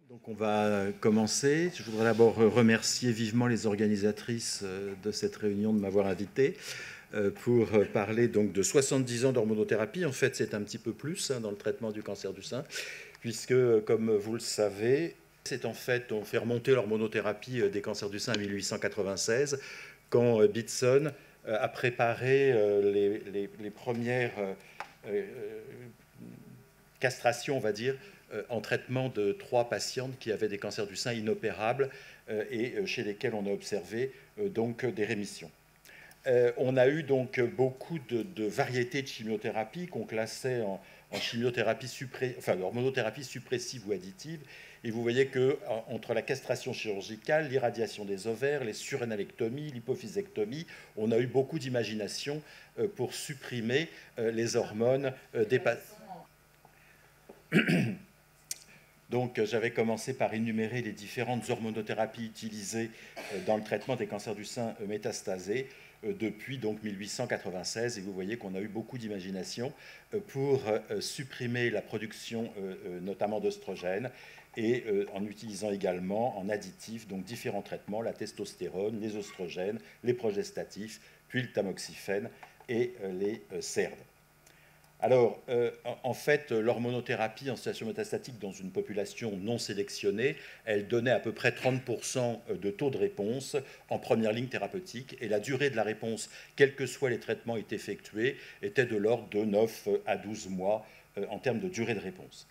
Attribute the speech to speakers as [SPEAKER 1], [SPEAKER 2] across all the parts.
[SPEAKER 1] Donc on va commencer. Je voudrais d'abord remercier vivement les organisatrices de cette réunion de m'avoir invité pour parler donc de 70 ans d'hormonothérapie. En fait, c'est un petit peu plus dans le traitement du cancer du sein, puisque, comme vous le savez, c'est en fait, on fait remonter l'hormonothérapie des cancers du sein en 1896, quand Bitson a préparé les premières castrations, on va dire, en traitement de 3 patientes qui avaient des cancers du sein inopérables et chez lesquelles on a observé donc des rémissions. On a eu donc beaucoup de variétés de chimiothérapie qu'on classait en chimiothérapie hormonothérapie suppressive ou additive. Et vous voyez que entre la castration chirurgicale, l'irradiation des ovaires, les surrénalectomies, l'hypophysectomie, on a eu beaucoup d'imagination pour supprimer les hormones des patients. Donc j'avais commencé par énumérer les différentes hormonothérapies utilisées dans le traitement des cancers du sein métastasés depuis donc 1896, et vous voyez qu'on a eu beaucoup d'imagination pour supprimer la production notamment d'œstrogènes, et en utilisant également en additif donc différents traitements, la testostérone, les oestrogènes, les progestatifs, puis le tamoxifène et les SERD. Alors, en fait, l'hormonothérapie en situation métastatique dans une population non sélectionnée, elle donnait à peu près 30% de taux de réponse en première ligne thérapeutique, et la durée de la réponse, quels que soient les traitements effectués, était de l'ordre de 9 à 12 mois en termes de durée de réponse.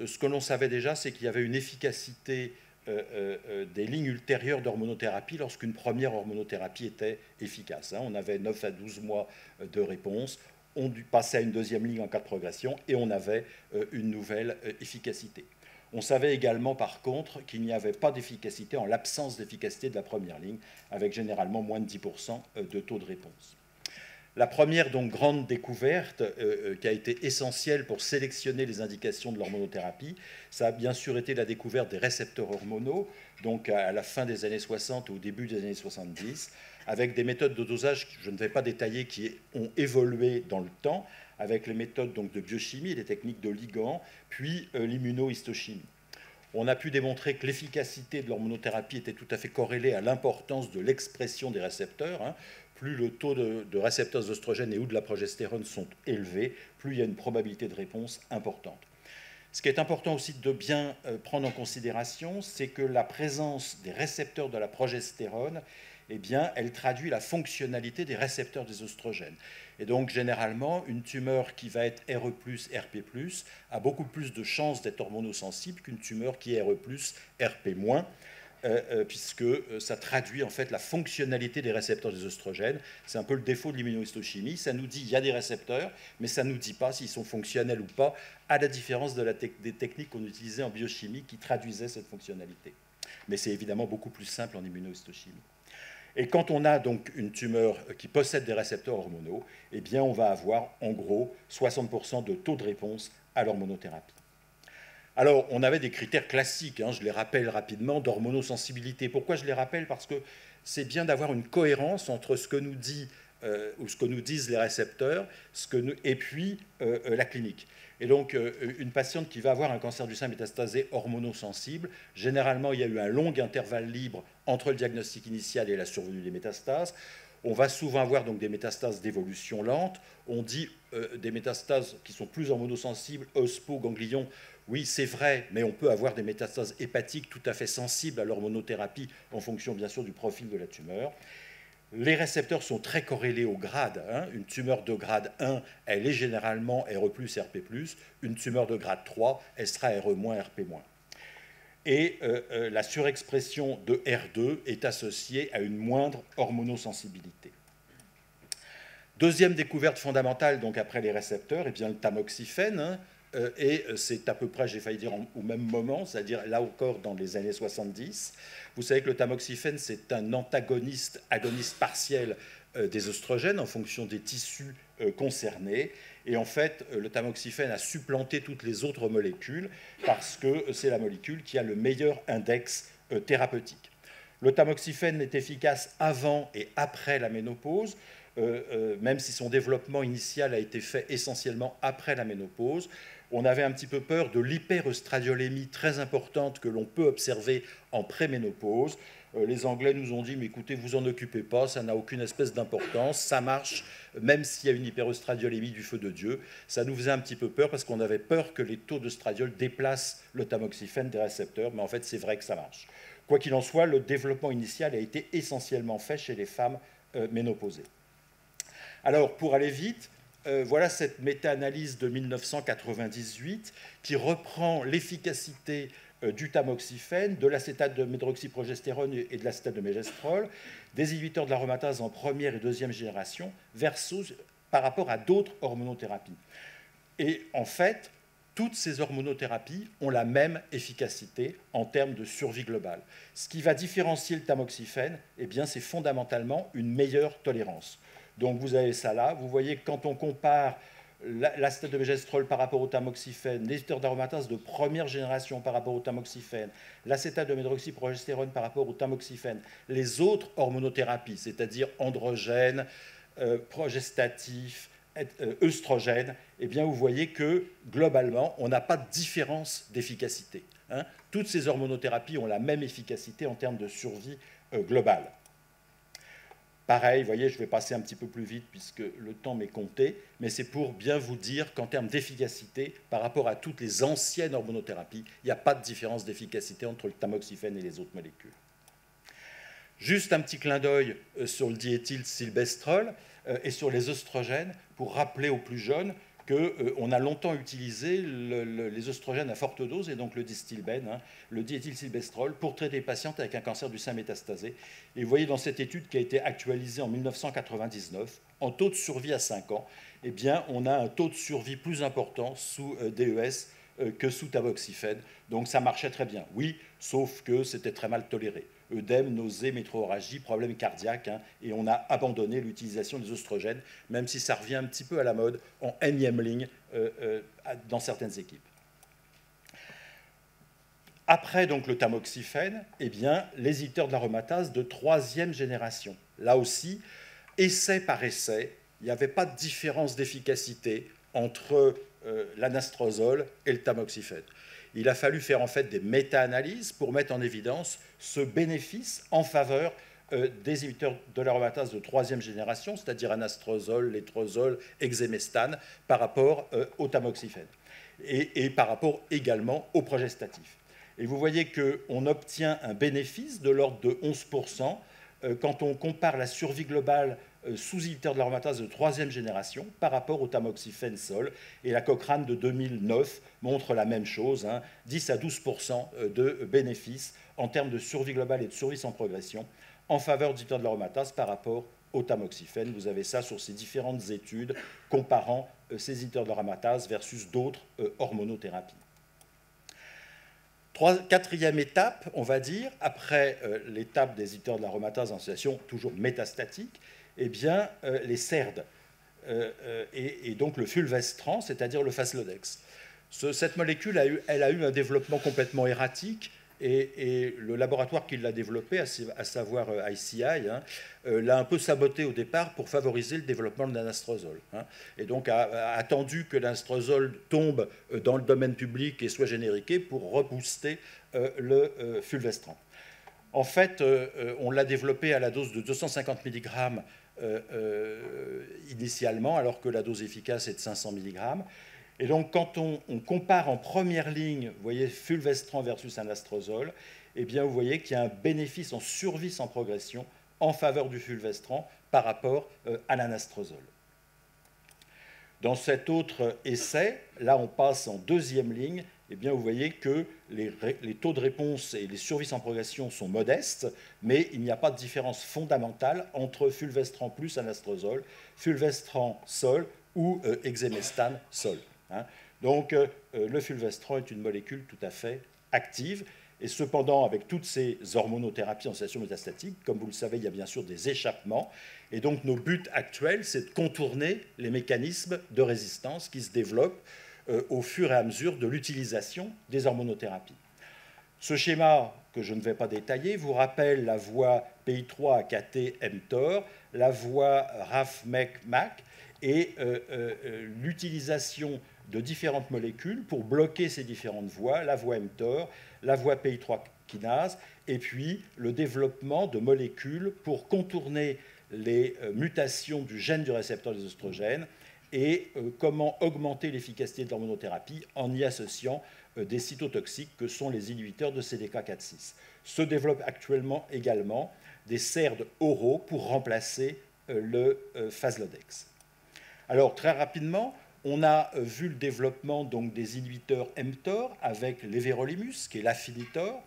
[SPEAKER 1] Ce que l'on savait déjà, c'est qu'il y avait une efficacité des lignes ultérieures d'hormonothérapie lorsqu'une première hormonothérapie était efficace. On avait 9 à 12 mois de réponse. On passait à une deuxième ligne en cas de progression et on avait une nouvelle efficacité. On savait également, par contre, qu'il n'y avait pas d'efficacité en l'absence d'efficacité de la première ligne, avec généralement moins de 10% de taux de réponse. La première donc, grande découverte qui a été essentielle pour sélectionner les indications de l'hormonothérapie, ça a bien sûr été la découverte des récepteurs hormonaux, donc à la fin des années 60 ou au début des années 70, avec des méthodes de dosage, je ne vais pas détailler, qui ont évolué dans le temps, avec les méthodes donc, de biochimie, les techniques de ligand, puis l'immunohistochimie. On a pu démontrer que l'efficacité de l'hormonothérapie était tout à fait corrélée à l'importance de l'expression des récepteurs. Plus le taux de récepteurs d'œstrogènes et ou de la progestérone sont élevés, plus il y a une probabilité de réponse importante. Ce qui est important aussi de bien prendre en considération, c'est que la présence des récepteurs de la progestérone, eh bien, elle traduit la fonctionnalité des récepteurs des œstrogènes. Et donc, généralement, une tumeur qui va être RE+, RP+, a beaucoup plus de chances d'être hormonosensible qu'une tumeur qui est RE+, RP-, puisque ça traduit en fait la fonctionnalité des récepteurs des œstrogènes. C'est un peu le défaut de l'immunohistochimie. Ça nous dit qu'il y a des récepteurs, mais ça ne nous dit pas s'ils sont fonctionnels ou pas, à la différence des techniques qu'on utilisait en biochimie qui traduisaient cette fonctionnalité. Mais c'est évidemment beaucoup plus simple en immunohistochimie. Et quand on a donc une tumeur qui possède des récepteurs hormonaux, eh bien on va avoir en gros 60% de taux de réponse à l'hormonothérapie. Alors, on avait des critères classiques, je les rappelle rapidement, d'hormonosensibilité. Pourquoi je les rappelle? Parce que c'est bien d'avoir une cohérence entre ce que nous dit ou ce que nous disent les récepteurs et puis la clinique. Et donc, une patiente qui va avoir un cancer du sein métastasé hormonosensible, généralement, il y a eu un long intervalle libre entre le diagnostic initial et la survenue des métastases. On va souvent avoir donc des métastases d'évolution lente. On dit des métastases qui sont plus hormonosensibles, OSPO, ganglions. Oui, c'est vrai, mais on peut avoir des métastases hépatiques tout à fait sensibles à l'hormonothérapie en fonction, bien sûr, du profil de la tumeur. Les récepteurs sont très corrélés au grade. Une tumeur de grade 1, elle est généralement RE+, RP+. Une tumeur de grade 3, elle sera RE-, RP-. Et la surexpression de R2 est associée à une moindre hormonosensibilité. Deuxième découverte fondamentale, donc après les récepteurs, eh bien, le tamoxifène. Et c'est à peu près, j'ai failli dire au même moment, c'est-à-dire là encore dans les années 70. Vous savez que le tamoxifène, c'est un agoniste partiel des œstrogènes en fonction des tissus concernés. Et en fait, le tamoxifène a supplanté toutes les autres molécules parce que c'est la molécule qui a le meilleur index thérapeutique. Le tamoxifène est efficace avant et après la ménopause. même si son développement initial a été fait essentiellement après la ménopause. On avait un petit peu peur de l'hyperœstradiolémie très importante que l'on peut observer en préménopause. Les Anglais nous ont dit, mais écoutez, vous en occupez pas, ça n'a aucune espèce d'importance, ça marche, même s'il y a une hyperœstradiolémie du feu de Dieu. Ça nous faisait un petit peu peur parce qu'on avait peur que les taux d'œstradiol déplacent le tamoxifène des récepteurs, mais en fait, c'est vrai que ça marche. Quoi qu'il en soit, le développement initial a été essentiellement fait chez les femmes ménopausées. Alors, pour aller vite, voilà cette méta-analyse de 1998 qui reprend l'efficacité du tamoxifène, de l'acétate de médroxyprogestérone et de l'acétate de mégestrol, des inhibiteurs de l'aromatase en première et deuxième génération, versus par rapport à d'autres hormonothérapies. Et en fait, toutes ces hormonothérapies ont la même efficacité en termes de survie globale. Ce qui va différencier le tamoxifène, eh bien, c'est fondamentalement une meilleure tolérance. Donc vous avez ça là, vous voyez que quand on compare l'acétate de mégestrol par rapport au tamoxifène, les inhibiteurs d'aromatase de première génération par rapport au tamoxifène, l'acétate de médroxyprogestérone par rapport au tamoxifène, les autres hormonothérapies, c'est-à-dire androgènes, progestatifs, œstrogènes, eh bien vous voyez que globalement, on n'a pas de différence d'efficacité. Hein. Toutes ces hormonothérapies ont la même efficacité en termes de survie globale. Pareil, vous voyez, je vais passer un petit peu plus vite puisque le temps m'est compté, mais c'est pour bien vous dire qu'en termes d'efficacité, par rapport à toutes les anciennes hormonothérapies, il n'y a pas de différence d'efficacité entre le tamoxifène et les autres molécules. Juste un petit clin d'œil sur le diéthylsylbestrol et sur les œstrogènes pour rappeler aux plus jeunes qu'on a longtemps utilisé les œstrogènes à forte dose, et donc le distilbène, le diéthylsylbestrol, pour traiter des patientes avec un cancer du sein métastasé. Et vous voyez dans cette étude qui a été actualisée en 1999, en taux de survie à 5 ans, eh bien, on a un taux de survie plus important sous DES que sous tamoxifène. Donc ça marchait très bien, oui, sauf que c'était très mal toléré. Œdème, nausées, métroragie, problèmes cardiaques, et on a abandonné l'utilisation des œstrogènes, même si ça revient un petit peu à la mode en énième ligne dans certaines équipes. Après donc le tamoxifène, eh bien, les inhibiteurs de l'aromatase de troisième génération. Là aussi, essai par essai, il n'y avait pas de différence d'efficacité entre l'anastrozole et le tamoxifène. Il a fallu faire en fait des méta-analyses pour mettre en évidence ce bénéfice en faveur des inhibiteurs de l'aromatase de troisième génération, c'est-à-dire anastrozole, létrozole, exemestane, par rapport au tamoxifène et par rapport également au progestatif. Et vous voyez qu'on obtient un bénéfice de l'ordre de 11% quand on compare la survie globale sous inhibiteur de l'aromatase de troisième génération par rapport au tamoxifène sol. Et la Cochrane de 2009 montre la même chose, 10 à 12% de bénéfices en termes de survie globale et de survie sans progression en faveur d'inhibiteur de l'aromatase par rapport au tamoxifène. Vous avez ça sur ces différentes études comparant ces inhibiteurs de l'aromatase versus d'autres hormonothérapies. Quatrième étape, on va dire, après l'étape des inhibiteurs de l'aromatase en situation toujours métastatique, eh bien, les SERD et donc le fulvestrant, c'est-à-dire le Faslodex. Cette molécule, elle a eu un développement complètement erratique, et le laboratoire qui l'a développé, à savoir ICI, l'a un peu saboté au départ pour favoriser le développement de l'anastrozole. Et donc a attendu que l'anastrozole tombe dans le domaine public et soit génériqué pour rebooster le fulvestrant. En fait, on l'a développé à la dose de 250 mg initialement, alors que la dose efficace est de 500 mg. Et donc, quand on compare en première ligne, vous voyez, fulvestrant versus anastrozole, eh bien, vous voyez qu'il y a un bénéfice en survie sans progression en faveur du fulvestrant par rapport à l'anastrozole. Dans cet autre essai, là, on passe en deuxième ligne, eh bien, vous voyez que les taux de réponse et les survies sans progression sont modestes, mais il n'y a pas de différence fondamentale entre fulvestrant plus anastrozole, fulvestrant sol ou exemestane sol. Donc, le fulvestrant est une molécule tout à fait active. Et cependant, avec toutes ces hormonothérapies en situation métastatique, comme vous le savez, il y a bien sûr des échappements. Et donc, nos buts actuels, c'est de contourner les mécanismes de résistance qui se développent au fur et à mesure de l'utilisation des hormonothérapies. Ce schéma, que je ne vais pas détailler, vous rappelle la voie PI3-AKT-mTOR, la voie RAF-MEC-MAC et l'utilisation de différentes molécules pour bloquer ces différentes voies, la voie mTOR, la voie PI3 kinase, et puis le développement de molécules pour contourner les mutations du gène du récepteur des oestrogènes et comment augmenter l'efficacité de l'hormonothérapie en y associant des cytotoxiques que sont les inhibiteurs de CDK4/6. Se développent actuellement également des SERD oraux pour remplacer le Faslodex. Alors très rapidement, on a vu le développement donc, des inhibiteurs mTOR avec l'Everolimus, qui est l'affinitor.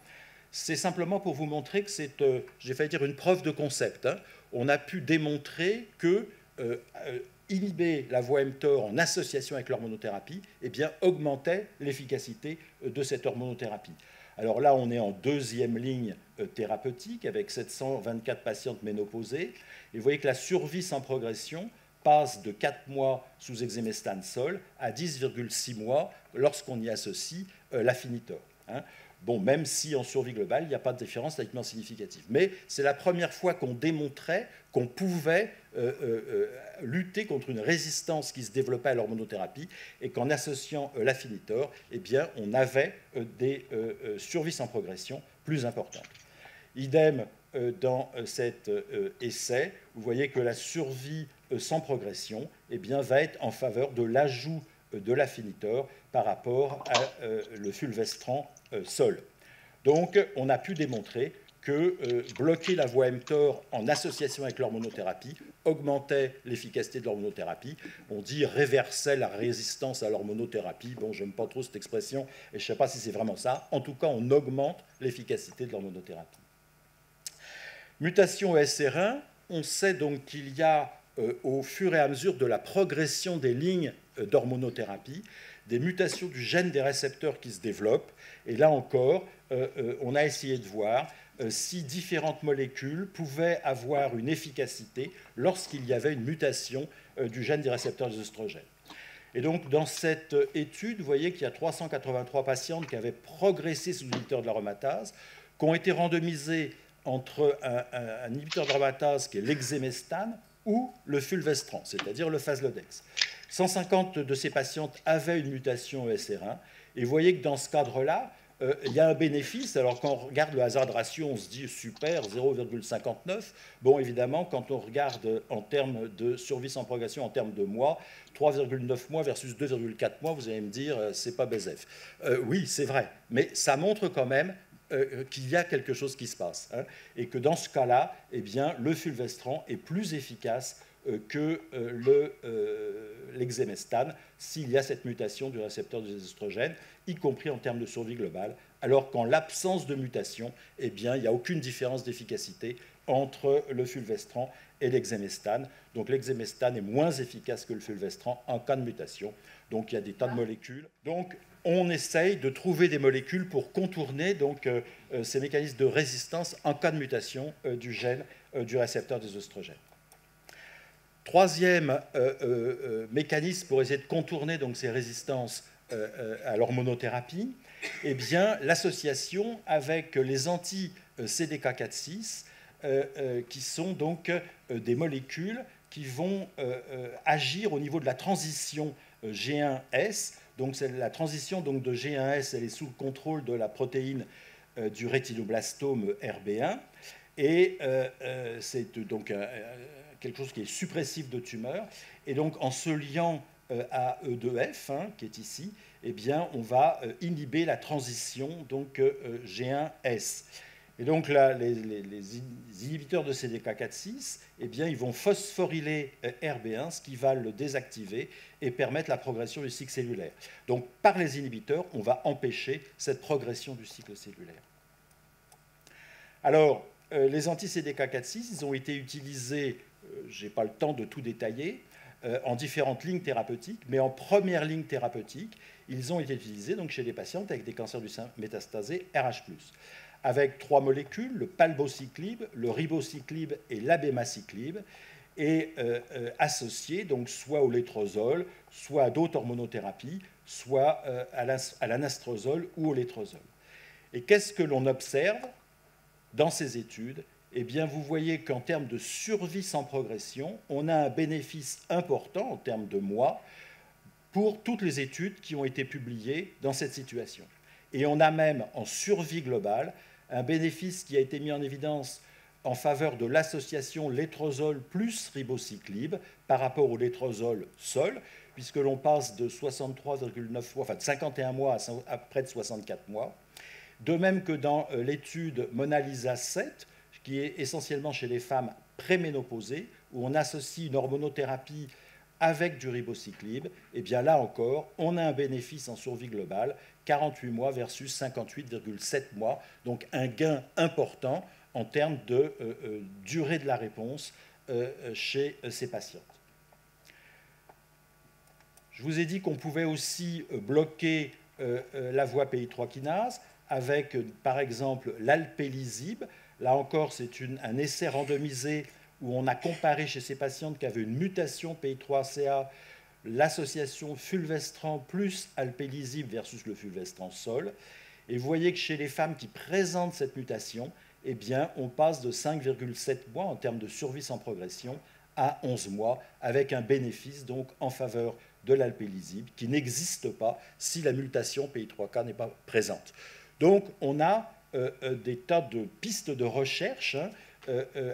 [SPEAKER 1] C'est simplement pour vous montrer que c'est, j'ai failli dire, une preuve de concept. Hein. On a pu démontrer que inhiber la voie mTOR en association avec l'hormonothérapie eh bien, augmentait l'efficacité de cette hormonothérapie. Alors là, on est en deuxième ligne thérapeutique avec 724 patientes ménopausées. Et vous voyez que la survie sans progression passe de 4 mois sous exemestane sol à 10,6 mois lorsqu'on y associe l'affinitor. Hein. Bon, même si en survie globale, il n'y a pas de différence nettement significative. Mais c'est la première fois qu'on démontrait qu'on pouvait lutter contre une résistance qui se développait à l'hormonothérapie et qu'en associant l'affinitor, eh bien, on avait des survies sans progression plus importantes. Idem dans cet essai, vous voyez que la survie sans progression eh bien, va être en faveur de l'ajout de l'affinitor par rapport à le fulvestrant sol. Donc, on a pu démontrer que bloquer la voie mTOR en association avec l'hormonothérapie augmentait l'efficacité de l'hormonothérapie. On dit réversait la résistance à l'hormonothérapie. Bon, je n'aime pas trop cette expression et je ne sais pas si c'est vraiment ça. En tout cas, on augmente l'efficacité de l'hormonothérapie. Mutation ESR1, on sait donc qu'il y a au fur et à mesure de la progression des lignes d'hormonothérapie, des mutations du gène des récepteurs qui se développent. Et là encore, on a essayé de voir si différentes molécules pouvaient avoir une efficacité lorsqu'il y avait une mutation du gène des récepteurs des oestrogènes. Et donc, dans cette étude, vous voyez qu'il y a 383 patientes qui avaient progressé sous inhibiteur de l'aromatase, qui ont été randomisées entre un inhibiteur d'aromatase qui est l'exemestane ou le fulvestrant, c'est-à-dire le Faslodex. 150 de ces patientes avaient une mutation ESR1, et vous voyez que dans ce cadre-là, il y a un bénéfice. Alors quand on regarde le hazard ratio, on se dit super, 0,59. Bon, évidemment, quand on regarde en termes de survie sans progression, en termes de mois, 3,9 mois versus 2,4 mois, vous allez me dire, c'est pas BZF. Oui, c'est vrai, mais ça montre quand même qu'il y a quelque chose qui se passe. Hein, et que dans ce cas-là, eh bien, le fulvestrant est plus efficace que l'exemestane s'il y a cette mutation du récepteur des oestrogènes, y compris en termes de survie globale, alors qu'en l'absence de mutation, eh bien, il n'y a aucune différence d'efficacité entre le fulvestrant et l'exemestane. Donc l'exemestane est moins efficace que le fulvestrant en cas de mutation. Donc il y a des tas de molécules. Donc on essaye de trouver des molécules pour contourner donc, ces mécanismes de résistance en cas de mutation du gène du récepteur des oestrogènes. Troisième mécanisme pour essayer de contourner donc, ces résistances à l'hormonothérapie, eh bien, l'association avec les anti-CDK4/6, qui sont donc des molécules qui vont agir au niveau de la transition G1S. Donc, la transition donc, de G1S, elle est sous le contrôle de la protéine du rétinoblastome RB1. Et c'est donc quelque chose qui est suppressif de tumeur. Et donc, en se liant à E2F, hein, qui est ici, eh bien, on va inhiber la transition donc, G1S. Et donc, là, les inhibiteurs de CDK4/6, eh bien, ils vont phosphoryler RB1, ce qui va le désactiver et permettre la progression du cycle cellulaire. Donc, par les inhibiteurs, on va empêcher cette progression du cycle cellulaire. Alors, les anti-CDK4/6, ils ont été utilisés, je n'ai pas le temps de tout détailler, en différentes lignes thérapeutiques, mais en première ligne thérapeutique, ils ont été utilisés donc, chez des patientes avec des cancers du sein métastasés RH+, avec 3 molécules, le palbociclib, le ribociclib et l'abemaciclib, et associés donc, soit au létrozole, soit à d'autres hormonothérapies, soit à l'anastrozole ou au létrozole. Et qu'est-ce que l'on observe dans ces études? Eh bien, vous voyez qu'en termes de survie sans progression, on a un bénéfice important en termes de mois pour toutes les études qui ont été publiées dans cette situation. Et on a même en survie globale un bénéfice qui a été mis en évidence en faveur de l'association létrozole plus ribociclib par rapport au létrozole seul, puisque l'on passe de 63,9 mois, enfin de 51 mois à près de 64 mois. De même que dans l'étude MONALISA 7, qui est essentiellement chez les femmes préménopausées, où on associe une hormonothérapie avec du ribociclib, et bien là encore, on a un bénéfice en survie globale, 48 mois versus 58,7 mois, donc un gain important en termes de durée de la réponse chez ces patientes. Je vous ai dit qu'on pouvait aussi bloquer la voie PI3 kinase avec, par exemple, l'alpelisib. Là encore, c'est un essai randomisé où on a comparé chez ces patientes qui avaient une mutation PI3CA l'association fulvestrant plus alpelisib versus le fulvestrant sol. Et vous voyez que chez les femmes qui présentent cette mutation, eh bien, on passe de 5,7 mois en termes de survie sans progression à 11 mois, avec un bénéfice donc en faveur de l'alpelisib qui n'existe pas si la mutation PI3K n'est pas présente. Donc, on a des tas de pistes de recherche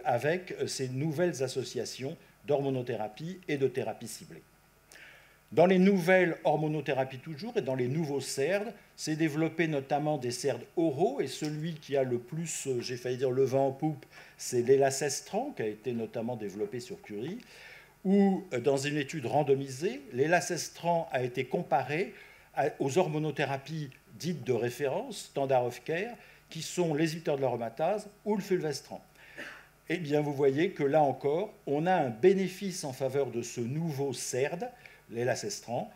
[SPEAKER 1] avec ces nouvelles associations d'hormonothérapie et de thérapie ciblée. Dans les nouvelles hormonothérapies toujours et dans les nouveaux SERD, c'est développé notamment des SERD oraux, et celui qui a le plus, j'ai failli dire le vent en poupe, c'est l'élacestran, qui a été notamment développé sur Curie, où dans une étude randomisée, l'élacestran a été comparé aux hormonothérapies dites de référence, standard of care, qui sont les inhibiteurs de l'aromatase ou le fulvestrant. Eh bien, vous voyez que là encore, on a un bénéfice en faveur de ce nouveau SERD, l'élacestran,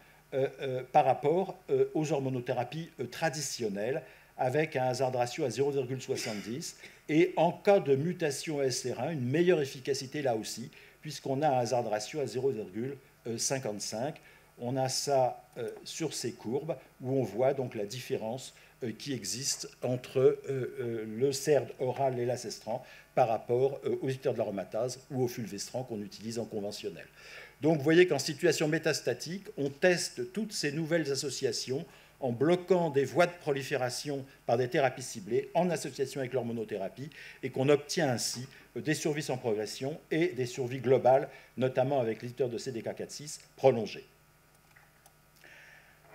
[SPEAKER 1] par rapport aux hormonothérapies traditionnelles, avec un hazard ratio à 0,70, et en cas de mutation SR1, une meilleure efficacité là aussi, puisqu'on a un hazard ratio à 0,55. On a ça sur ces courbes, où on voit donc la différence qui existe entre le SERD oral et l'élacestran par rapport aux inhibiteurs de l'aromatase ou au fulvestrant qu'on utilise en conventionnel. Donc vous voyez qu'en situation métastatique, on teste toutes ces nouvelles associations en bloquant des voies de prolifération par des thérapies ciblées en association avec l'hormonothérapie et qu'on obtient ainsi des survies sans progression et des survies globales, notamment avec l'inhibiteur de CDK4/6 prolongées.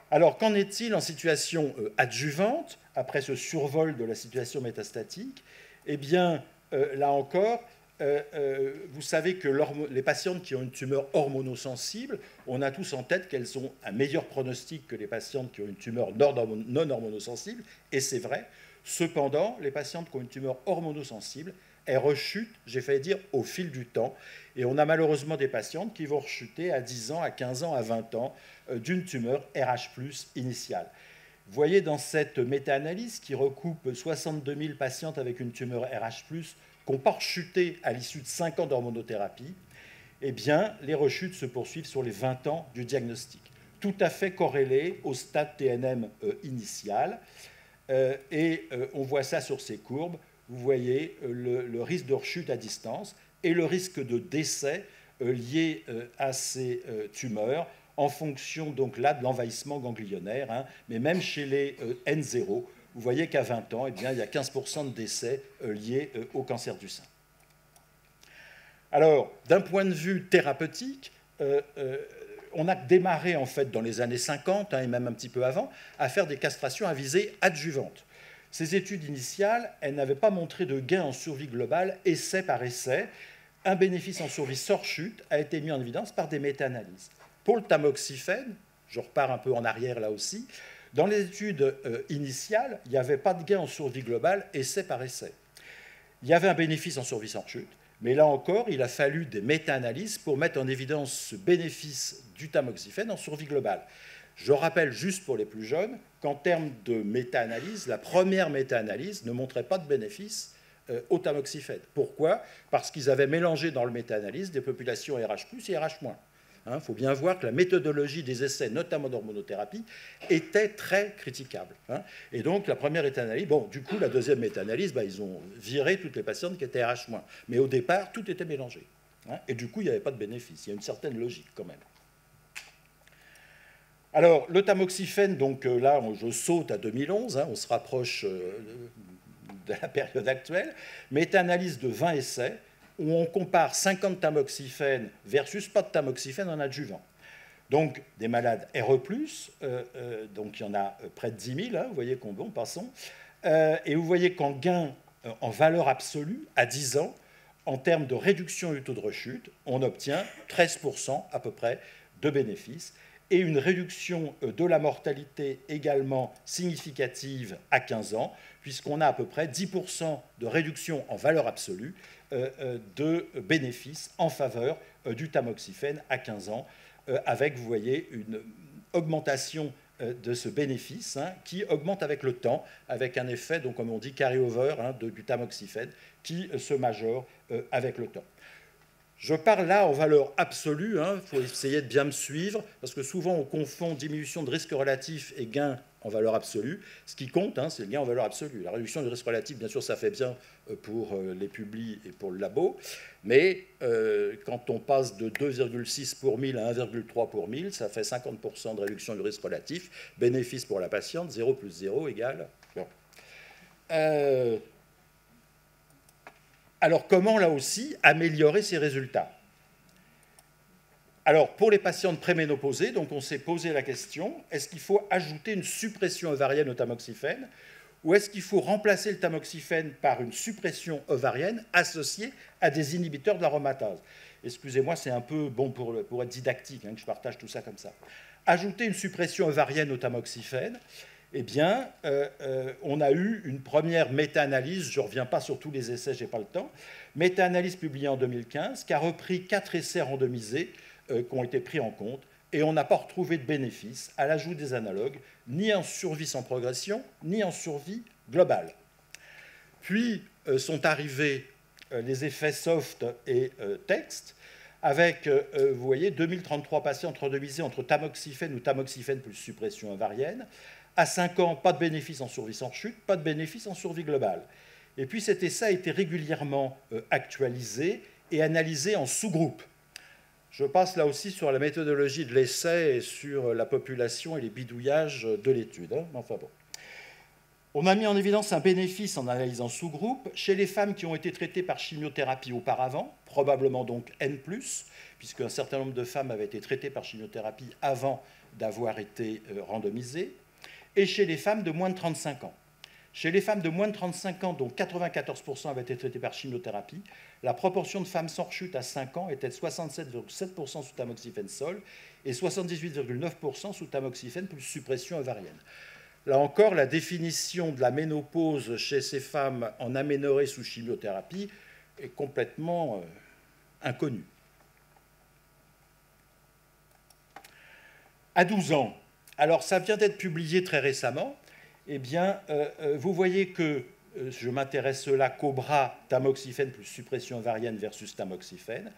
[SPEAKER 1] Alors, qu'en est-il en situation adjuvante, après ce survol de la situation métastatique? Eh bien, là encore, vous savez que les patientes qui ont une tumeur hormonosensible, on a tous en tête qu'elles ont un meilleur pronostic que les patientes qui ont une tumeur non hormonosensible, et c'est vrai. Cependant, les patientes qui ont une tumeur hormonosensible, elles rechutent, j'ai failli dire, au fil du temps. Et on a malheureusement des patientes qui vont rechuter à 10 ans, à 15 ans, à 20 ans d'une tumeur RH+ initiale. Vous voyez dans cette méta-analyse qui recoupe 62 000 patientes avec une tumeur RH+, qui n'ont pas rechuté à l'issue de 5 ans d'hormonothérapie, eh bien, les rechutes se poursuivent sur les 20 ans du diagnostic, tout à fait corrélé au stade TNM initial. Et on voit ça sur ces courbes. Vous voyez le risque de rechute à distance et le risque de décès lié à ces tumeurs en fonction donc là de l'envahissement ganglionnaire, hein, mais même chez les N0, vous voyez qu'à 20 ans, eh bien, il y a 15% de décès liés au cancer du sein. Alors, d'un point de vue thérapeutique, on a démarré en fait dans les années 50 hein, et même un petit peu avant à faire des castrations à visée adjuvante. Ces études initiales, elles n'avaient pas montré de gain en survie globale, essai par essai. Un bénéfice en survie sans rechute a été mis en évidence par des méta-analyses. Pour le tamoxifène, je repars un peu en arrière là aussi, dans les études initiales, il n'y avait pas de gain en survie globale, essai par essai. Il y avait un bénéfice en survie sans rechute, mais là encore, il a fallu des méta-analyses pour mettre en évidence ce bénéfice du tamoxifène en survie globale. Je rappelle juste pour les plus jeunes qu'en termes de méta-analyse, la première méta-analyse ne montrait pas de bénéfice au tamoxifène. Pourquoi? Parce qu'ils avaient mélangé dans le méta-analyse des populations RH+ et RH-. Il faut bien voir que la méthodologie des essais, notamment d'hormonothérapie, était très critiquable. Et donc, la première méta-analyse, bon, du coup, la deuxième méta-analyse, ils ont viré toutes les patientes qui étaient RH-. Mais au départ, tout était mélangé. Et du coup, il n'y avait pas de bénéfice. Il y a une certaine logique, quand même. Alors, le tamoxifène, donc là, je saute à 2011, on se rapproche de la période actuelle, méta-analyse de 20 essais, où on compare 50 tamoxifènes versus pas de tamoxifène en adjuvant. Donc, des malades RE+, donc il y en a près de 10 000, vous voyez qu'on bon, passons, et vous voyez qu'en gain, en valeur absolue, à 10 ans, en termes de réduction du taux de rechute, on obtient 13% à peu près de bénéfices, et une réduction de la mortalité également significative à 15 ans, puisqu'on a à peu près 10% de réduction en valeur absolue de bénéfices en faveur du tamoxifène à 15 ans, avec, vous voyez, une augmentation de ce bénéfice qui augmente avec le temps, avec un effet, donc, comme on dit, carry-over du tamoxifène qui se majore avec le temps. Je parle là en valeur absolue, il faut essayer de bien me suivre, parce que souvent on confond diminution de risque relatif et gain en valeur absolue. Ce qui compte, c'est le gain en valeur absolue. La réduction du risque relatif, bien sûr, ça fait bien pour les publis et pour le labo, mais quand on passe de 2,6 pour 1000 à 1,3 pour 1000, ça fait 50% de réduction du risque relatif. Bénéfice pour la patiente, 0 plus 0 égale... Alors, comment, là aussi, améliorer ces résultats? Alors, pour les patientes préménopausées, donc on s'est posé la question, est-ce qu'il faut ajouter une suppression ovarienne au tamoxifène ou est-ce qu'il faut remplacer le tamoxifène par une suppression ovarienne associée à des inhibiteurs de l'aromatase? Excusez-moi, c'est un peu bon pour être didactique que je partage tout ça comme ça. Ajouter une suppression ovarienne au tamoxifène, eh bien, on a eu une première méta-analyse, je ne reviens pas sur tous les essais, je n'ai pas le temps, méta-analyse publiée en 2015, qui a repris 4 essais randomisés qui ont été pris en compte, et on n'a pas retrouvé de bénéfice à l'ajout des analogues, ni en survie sans progression, ni en survie globale. Puis sont arrivés les effets soft et texte, avec, vous voyez, 2033 patients randomisés entre tamoxifène ou tamoxifène plus suppression ovarienne. À 5 ans, pas de bénéfice en survie sans chute, pas de bénéfice en survie globale. Et puis cet essai a été régulièrement actualisé et analysé en sous-groupes. Je passe là aussi sur la méthodologie de l'essai et sur la population et les bidouillages de l'étude. Enfin bon. On a mis en évidence un bénéfice en analysant sous-groupe chez les femmes qui ont été traitées par chimiothérapie auparavant, probablement donc N+, puisqu'un certain nombre de femmes avaient été traitées par chimiothérapie avant d'avoir été randomisées, et chez les femmes de moins de 35 ans. Chez les femmes de moins de 35 ans, dont 94% avaient été traitées par chimiothérapie, la proportion de femmes sans rechute à 5 ans était de 67,7% sous tamoxifène sol et 78,9% sous tamoxifène plus suppression ovarienne. Là encore, la définition de la ménopause chez ces femmes en aménorrhée sous chimiothérapie est complètement inconnue. À 12 ans, alors ça vient d'être publié très récemment, eh bien, vous voyez que je m'intéresse là qu'au bras tamoxifène plus suppression ovarienne versus tamoxifène.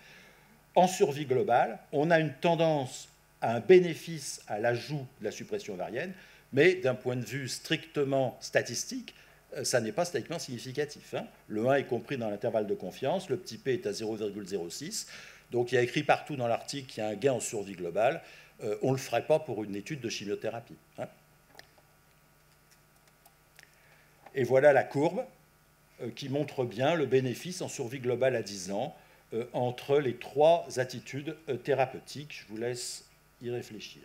[SPEAKER 1] En survie globale, on a une tendance à un bénéfice à l'ajout de la suppression ovarienne, mais d'un point de vue strictement statistique, ça n'est pas statistiquement significatif. Le 1 est compris dans l'intervalle de confiance, le petit p est à 0,06, donc il y a écrit partout dans l'article qu'il y a un gain en survie globale. On ne le ferait pas pour une étude de chimiothérapie. Et voilà la courbe qui montre bien le bénéfice en survie globale à 10 ans entre les 3 attitudes thérapeutiques. Je vous laisse y réfléchir.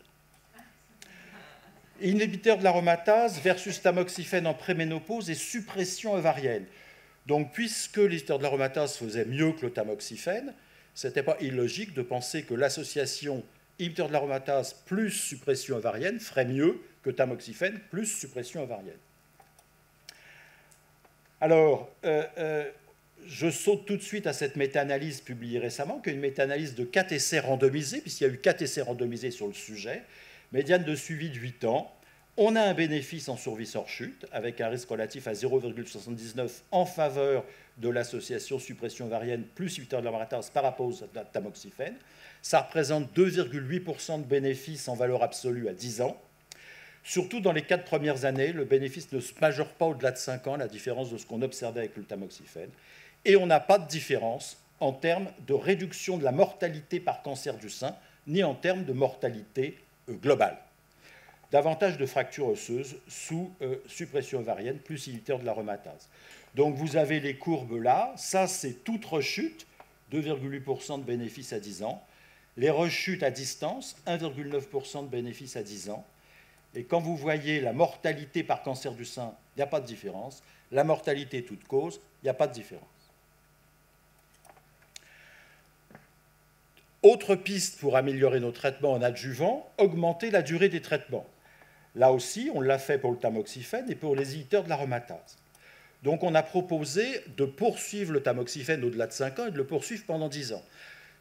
[SPEAKER 1] Inhibiteur de l'aromatase versus tamoxifène en préménopause et suppression ovarienne. Donc, puisque l'inhibiteur de l'aromatase faisait mieux que le tamoxifène, ce n'était pas illogique de penser que l'association inhibiteur de l'aromatase plus suppression ovarienne ferait mieux que tamoxifène plus suppression ovarienne. Alors, je saute tout de suite à cette méta-analyse publiée récemment, qui est une méta-analyse de 4 essais randomisés, puisqu'il y a eu 4 essais randomisés sur le sujet, médiane de suivi de 8 ans, On a un bénéfice en survie hors chute, avec un risque relatif à 0,79 en faveur de l'association suppression ovarienne plus inhibiteur de l'aromatase par rapport au tamoxifène. Ça représente 2,8% de bénéfice en valeur absolue à 10 ans. Surtout dans les 4 premières années, le bénéfice ne se majeure pas au-delà de 5 ans, à la différence de ce qu'on observait avec le tamoxifène. Et on n'a pas de différence en termes de réduction de la mortalité par cancer du sein, ni en termes de mortalité globale. Davantage de fractures osseuses sous suppression ovarienne plus inhibiteur de l'aromatase. Donc vous avez les courbes là, ça c'est toute rechute, 2,8% de bénéfice à 10 ans. Les rechutes à distance, 1,9% de bénéfice à 10 ans. Et quand vous voyez la mortalité par cancer du sein, il n'y a pas de différence. La mortalité toute cause, il n'y a pas de différence. Autre piste pour améliorer nos traitements en adjuvant, augmenter la durée des traitements. Là aussi, on l'a fait pour le tamoxifène et pour les inhibiteurs de l'aromatase. Donc on a proposé de poursuivre le tamoxifène au-delà de 5 ans et de le poursuivre pendant 10 ans.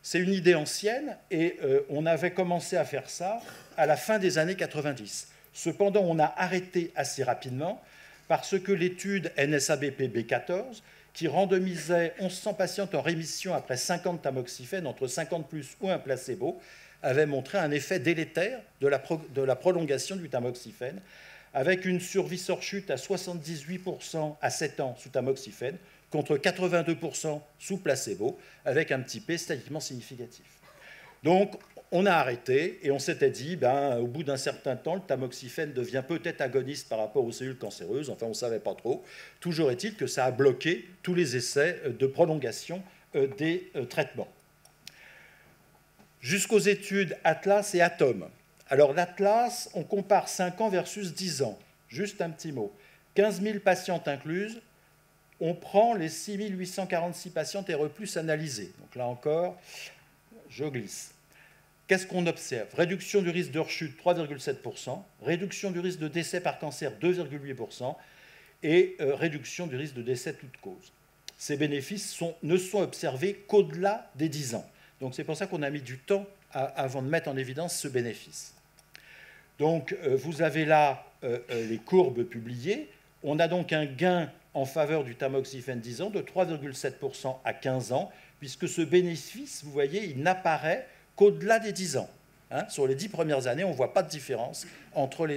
[SPEAKER 1] C'est une idée ancienne et on avait commencé à faire ça à la fin des années 90. Cependant, on a arrêté assez rapidement parce que l'étude NSABP-B14, qui randomisait 1100 patientes en rémission après 50 tamoxifènes, entre 50 plus ou un placebo, avait montré un effet délétère de la prolongation du tamoxifène, avec une survie hors chute à 78% à 7 ans sous tamoxifène, contre 82% sous placebo, avec un petit P statistiquement significatif. Donc, on a arrêté et on s'était dit, au bout d'un certain temps, le tamoxifène devient peut-être agoniste par rapport aux cellules cancéreuses, enfin on ne savait pas trop. Toujours est-il que ça a bloqué tous les essais de prolongation des traitements. Jusqu'aux études Atlas et Atom. Alors l'Atlas, on compare 5 ans versus 10 ans. Juste un petit mot. 15 000 patientes incluses, on prend les 6 846 patientes RE+ analysées. Donc là encore, je glisse. Qu'est-ce qu'on observe? Réduction du risque de rechute, 3,7%, réduction du risque de décès par cancer, 2,8%, et réduction du risque de décès toute cause. Ces bénéfices ne sont observés qu'au-delà des 10 ans. Donc c'est pour ça qu'on a mis du temps avant de mettre en évidence ce bénéfice. Donc vous avez là les courbes publiées. On a donc un gain en faveur du tamoxifène 10 ans de 3,7% à 15 ans, puisque ce bénéfice, vous voyez, il n'apparaît qu'au-delà des 10 ans. Hein, sur les 10 premières années, on ne voit pas de différence entre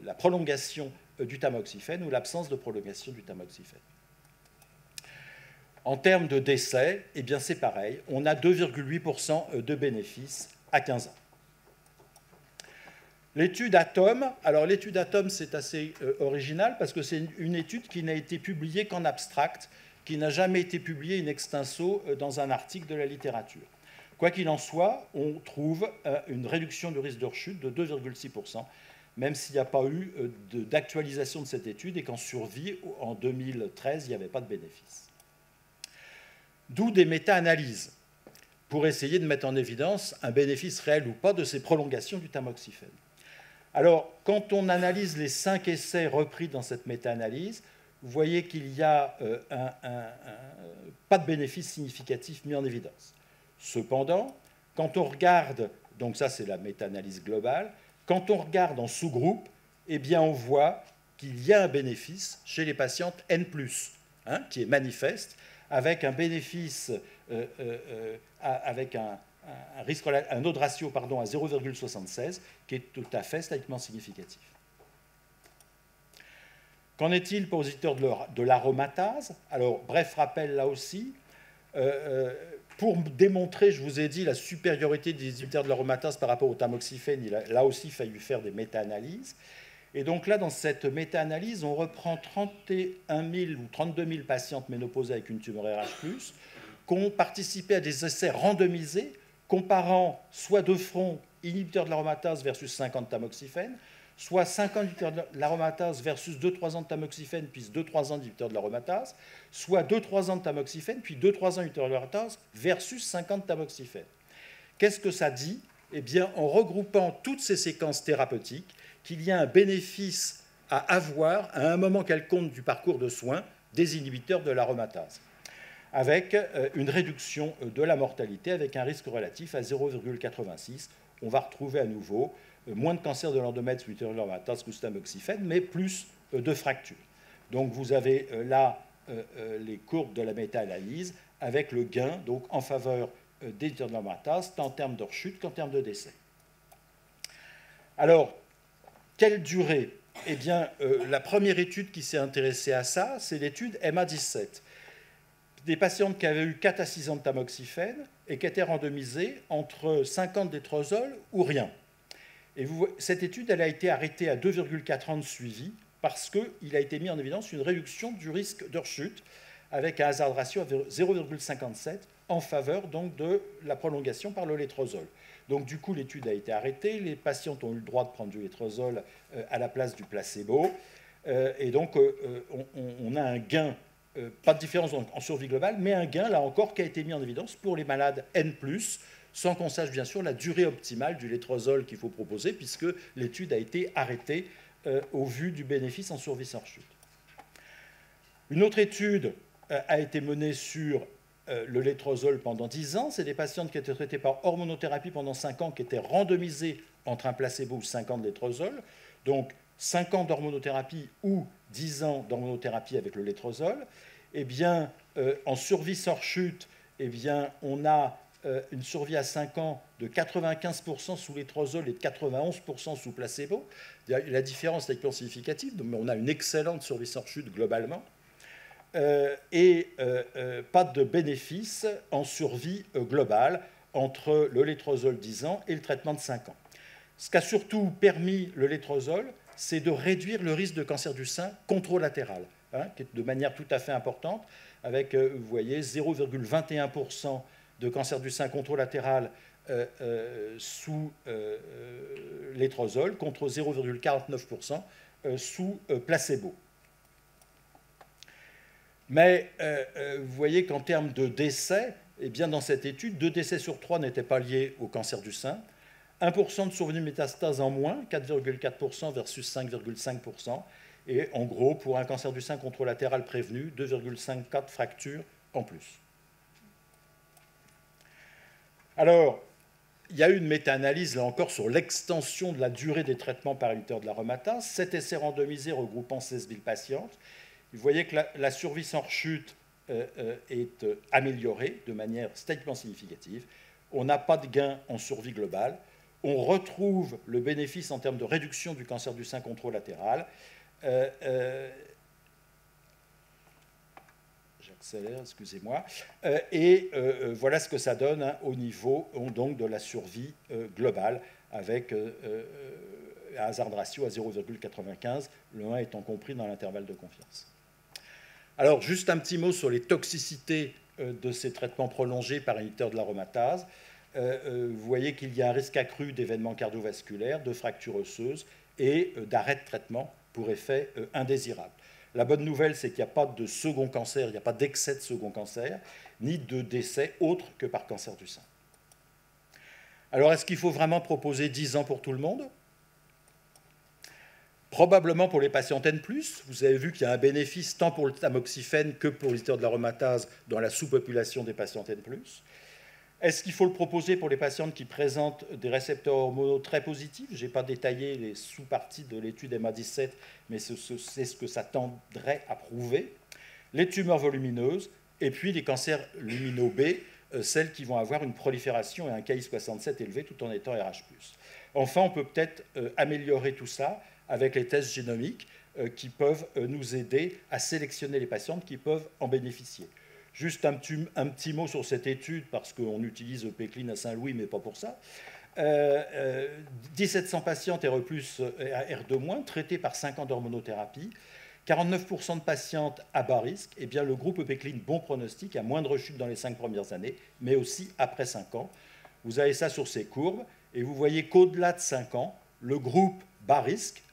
[SPEAKER 1] la prolongation du tamoxifène ou l'absence de prolongation du tamoxifène. En termes de décès, eh bien c'est pareil, on a 2,8% de bénéfices à 15 ans. L'étude Atom, alors l'étude Atom c'est assez original parce que c'est une étude qui n'a été publiée qu'en abstract, qui n'a jamais été publiée in extenso dans un article de la littérature. Quoi qu'il en soit, on trouve une réduction du risque de rechute de 2,6%, même s'il n'y a pas eu d'actualisation de cette étude et qu'en survie, en 2013, il n'y avait pas de bénéfice. D'où des méta-analyses pour essayer de mettre en évidence un bénéfice réel ou pas de ces prolongations du tamoxifène. Alors, quand on analyse les 5 essais repris dans cette méta-analyse, vous voyez qu'il n'y a pas de bénéfice significatif mis en évidence. Cependant, quand on regarde, donc ça c'est la méta-analyse globale, quand on regarde en sous-groupe, eh bien on voit qu'il y a un bénéfice chez les patientes N+, hein, qui est manifeste, avec un bénéfice, avec un odds ratio à 0,76, qui est tout à fait statistiquement significatif. Qu'en est-il pour les inhibiteurs de l'aromatase? Alors, bref rappel là aussi. Pour démontrer, je vous ai dit, la supériorité des inhibiteurs de l'aromatase par rapport au tamoxifène, il a là aussi fallu faire des méta-analyses. Et donc là, dans cette méta-analyse, on reprend 31 000 ou 32 000 patientes ménopausées avec une tumeur RH+, qui ont participé à des essais randomisés comparant soit de front inhibiteurs de l'aromatase versus 50 tamoxifène, soit 50 inhibiteurs de l'aromatase versus 2-3 ans de tamoxifène, puis 2-3 ans d'inhibiteurs de l'aromatase, soit 2-3 ans de tamoxifène, puis 2-3 ans d'inhibiteurs de l'aromatase versus 50 tamoxifène. Qu'est-ce que ça dit? Eh bien, en regroupant toutes ces séquences thérapeutiques, qu'il y a un bénéfice à avoir à un moment quelconque du parcours de soins des inhibiteurs de l'aromatase, avec une réduction de la mortalité avec un risque relatif à 0,86. On va retrouver à nouveau moins de cancer de l'endomètre sous l'éthiol de l'aromatase que sous tamoxifène, mais plus de fractures. Donc vous avez là les courbes de la méta-analyse avec le gain donc, en faveur des l'éthiol de l'aromatase, tant en termes de rechute qu'en termes de décès. Alors, quelle durée? Eh bien, la première étude qui s'est intéressée à ça, c'est l'étude MA17. Des patientes qui avaient eu 4 à 6 ans de tamoxifène et qui étaient randomisées entre 50 d'étrozole ou rien. Et cette étude, elle a été arrêtée à 2,4 ans de suivi parce qu'il a été mis en évidence une réduction du risque de rechute avec un hazard ratio à 0,57 en faveur donc, de la prolongation par le létrozole. Donc du coup, l'étude a été arrêtée, les patientes ont eu le droit de prendre du létrozole à la place du placebo, et donc on a un gain, pas de différence en survie globale, mais un gain, là encore, qui a été mis en évidence pour les malades N+, sans qu'on sache bien sûr la durée optimale du létrozole qu'il faut proposer, puisque l'étude a été arrêtée au vu du bénéfice en survie sans rechute. Une autre étude a été menée sur le létrozole pendant 10 ans. C'est des patientes qui étaient traitées par hormonothérapie pendant 5 ans, qui étaient randomisées entre un placebo ou 5 ans de létrozole. Donc 5 ans d'hormonothérapie ou 10 ans d'hormonothérapie avec le létrozole. Eh bien, en survie sans rechute, eh bien, on a une survie à 5 ans de 95% sous létrozole et de 91% sous placebo. La différence est extrêmement significative, mais on a une excellente survie sans rechute globalement. Et pas de bénéfice en survie globale entre le létrozole 10 ans et le traitement de 5 ans. Ce qu'a surtout permis le létrozole, c'est de réduire le risque de cancer du sein contralatéral, qui est de manière tout à fait importante, avec, vous voyez, 0,21% de cancer du sein contralatéral sous létrozole contre 0,49% sous placebo. Mais vous voyez qu'en termes de décès, eh bien, dans cette étude, 2 décès sur 3 n'étaient pas liés au cancer du sein, 1% de survenue de métastase en moins, 4,4% versus 5,5%, et en gros, pour un cancer du sein contralatéral prévenu, 2,54 fractures en plus. Alors, il y a eu une méta-analyse, là encore, sur l'extension de la durée des traitements par inhibiteur de l'aromatase. 7 essais randomisés regroupant 16 000 patientes. Vous voyez que la survie sans rechute est améliorée de manière statistiquement significative. On n'a pas de gain en survie globale. On retrouve le bénéfice en termes de réduction du cancer du sein contralatéral. J'accélère, excusez-moi. Et voilà ce que ça donne au niveau donc, de la survie globale avec un hazard ratio à 0,95, le 1 étant compris dans l'intervalle de confiance. Alors, juste un petit mot sur les toxicités de ces traitements prolongés par inhibiteur de l'aromatase. Vous voyez qu'il y a un risque accru d'événements cardiovasculaires, de fractures osseuses et d'arrêt de traitement pour effet indésirable. La bonne nouvelle, c'est qu'il n'y a pas de second cancer, il n'y a pas d'excès de second cancer, ni de décès autre que par cancer du sein. Alors, est-ce qu'il faut vraiment proposer 10 ans pour tout le monde ? Probablement pour les patientes N+, vous avez vu qu'il y a un bénéfice tant pour le tamoxifène que pour l'inhibiteur de l'aromatase dans la sous-population des patientes N+. Est-ce qu'il faut le proposer pour les patientes qui présentent des récepteurs hormonaux très positifs? Je n'ai pas détaillé les sous-parties de l'étude MA17, mais c'est ce que ça tendrait à prouver. Les tumeurs volumineuses et puis les cancers luminaux B, celles qui vont avoir une prolifération et un Ki67 élevé tout en étant RH+. Enfin, on peut peut-être améliorer tout ça avec les tests génomiques qui peuvent nous aider à sélectionner les patientes qui peuvent en bénéficier. Juste un petit mot sur cette étude, parce qu'on utilise Epecline à Saint-Louis, mais pas pour ça. 1700 patientes RE+, R2-, traitées par 5 ans d'hormonothérapie. 49% de patientes à bas risque. Eh bien, le groupe Epecline, bon pronostic, a moins de rechute dans les 5 premières années, mais aussi après 5 ans. Vous avez ça sur ces courbes, et vous voyez qu'au-delà de 5 ans, le groupe bas risque,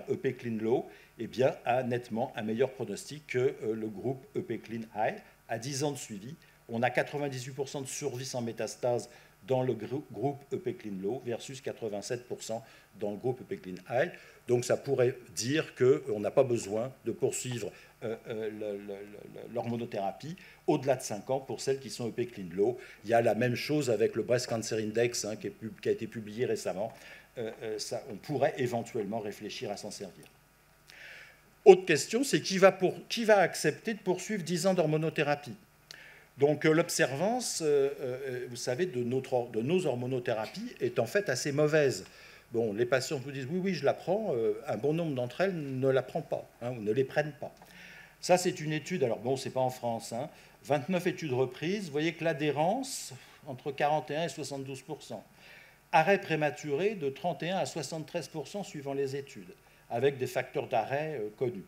[SPEAKER 1] Epecline Low, eh bien, a nettement un meilleur pronostic que le groupe Epecline High. À 10 ans de suivi, on a 98% de survie sans métastase dans le groupe Epecline Low versus 87% dans le groupe Epecline High. Donc ça pourrait dire qu'on n'a pas besoin de poursuivre l'hormonothérapie au-delà de 5 ans pour celles qui sont Epecline Low. Il y a la même chose avec le Breast Cancer Index qui a été publié récemment, on pourrait éventuellement réfléchir à s'en servir. Autre question, c'est qui va accepter de poursuivre 10 ans d'hormonothérapie? Donc l'observance, vous savez, de nos hormonothérapies est en fait assez mauvaise. Bon, les patients vous disent « oui, oui, je la prends », un bon nombre d'entre elles ne la prennent pas, hein, ou ne les prennent pas. Ça, c'est une étude, alors bon, c'est pas en France, hein, 29 études reprises, vous voyez que l'adhérence, entre 41 et 72%. Arrêt prématuré de 31 à 73% suivant les études, avec des facteurs d'arrêt connus.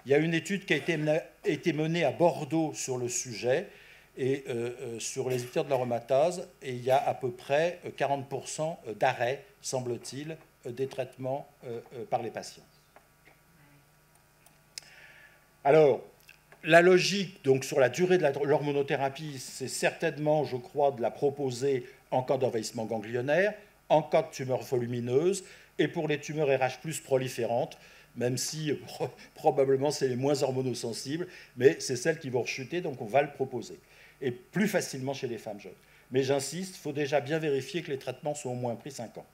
[SPEAKER 1] Il y a une étude qui a été menée à Bordeaux sur le sujet, et sur les inhibiteurs de l'aromatase, et il y a à peu près 40% d'arrêt, semble-t-il, des traitements par les patients. Alors, la logique donc, sur la durée de l'hormonothérapie, c'est certainement, je crois, de la proposer en cas d'envahissement ganglionnaire, en cas de tumeur volumineuse, et pour les tumeurs RH+ proliférantes, même si probablement c'est les moins hormonosensibles, mais c'est celles qui vont rechuter, donc on va le proposer. Et plus facilement chez les femmes jeunes. Mais j'insiste, il faut déjà bien vérifier que les traitements sont au moins pris 5 ans.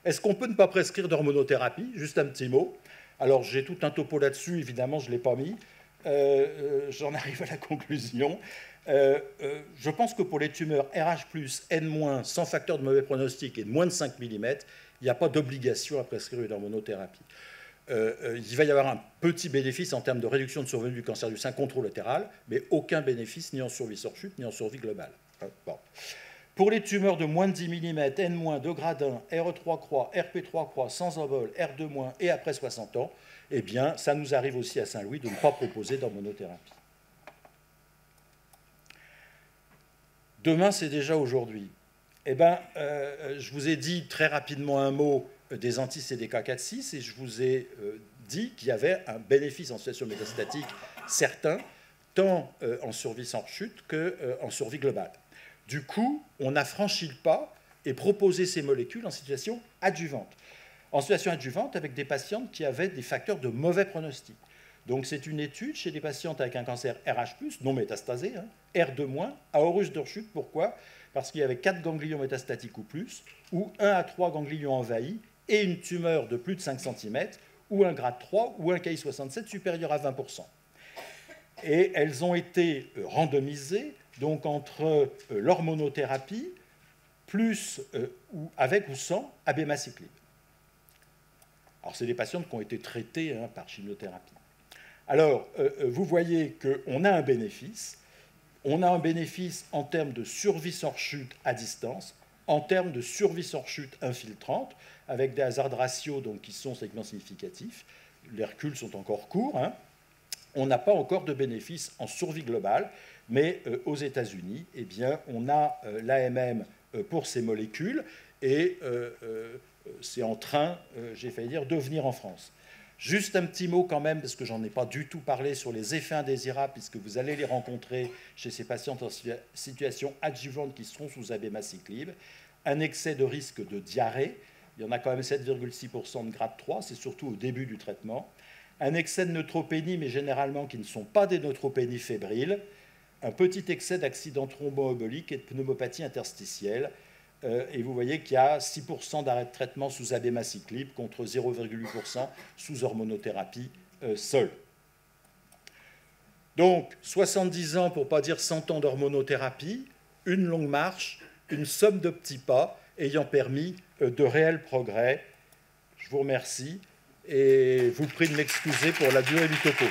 [SPEAKER 1] Est-ce qu'on peut ne pas prescrire d'hormonothérapie? Juste un petit mot. Alors, j'ai tout un topo là-dessus, évidemment, je ne l'ai pas mis. J'en arrive à la conclusion. Je pense que pour les tumeurs RH+, N-, sans facteur de mauvais pronostic et de moins de 5 mm, il n'y a pas d'obligation à prescrire une hormonothérapie. Il va y avoir un petit bénéfice en termes de réduction de survenue du cancer du sein contralatéral, mais aucun bénéfice ni en survie sur chute, ni en survie globale. Bon. Pour les tumeurs de moins de 10 mm, N-, de grade 1, RE3 croix, RP3 croix, sans envol, R2- et après 60 ans, eh bien, ça nous arrive aussi à Saint-Louis de ne pas proposer d'hormonothérapie. Demain, c'est déjà aujourd'hui. Eh bien, je vous ai dit très rapidement un mot des anti-CDK4/6 et je vous ai dit qu'il y avait un bénéfice en situation métastatique certain, tant en survie sans rechute qu'en survie globale. Du coup, on a franchi le pas et proposé ces molécules en situation adjuvante. En situation adjuvante avec des patientes qui avaient des facteurs de mauvais pronostic. Donc c'est une étude chez des patientes avec un cancer RH+, non métastasé, hein, R2-, à haut risque de rechute. Pourquoi? Parce qu'il y avait 4 ganglions métastatiques ou plus, ou 1 à 3 ganglions envahis, et une tumeur de plus de 5 cm, ou un grade 3, ou un KI67 supérieur à 20%. Et elles ont été randomisées donc, entre l'hormonothérapie, plus, avec ou sans abemaciclib. Alors, c'est des patientes qui ont été traitées par chimiothérapie. Alors, vous voyez qu'on a un bénéfice. On a un bénéfice en termes de survie sans rechute à distance, en termes de survie sans rechute infiltrante, avec des hazard ratios donc, qui sont segments significatifs. Les reculs sont encore courts. Hein. On n'a pas encore de bénéfice en survie globale, mais aux États-Unis, eh bien, on a l'AMM pour ces molécules et c'est en train, j'ai failli dire, de venir en France. Juste un petit mot quand même, parce que j'en ai pas du tout parlé, sur les effets indésirables, puisque vous allez les rencontrer chez ces patientes en situation adjuvante qui seront sous abemaciclib. Un excès de risque de diarrhée, il y en a quand même 7,6% de grade 3, c'est surtout au début du traitement. Un excès de neutropénie, mais généralement qui ne sont pas des neutropénies fébriles. Un petit excès d'accident thromboembolique et de pneumopathie interstitielle. Et vous voyez qu'il y a 6% d'arrêt de traitement sous abemaciclib contre 0,8% sous hormonothérapie seule. Donc, 70 ans, pour ne pas dire 100 ans d'hormonothérapie, une longue marche, une somme de petits pas ayant permis de réels progrès. Je vous remercie et vous prie de m'excuser pour la durée du topo.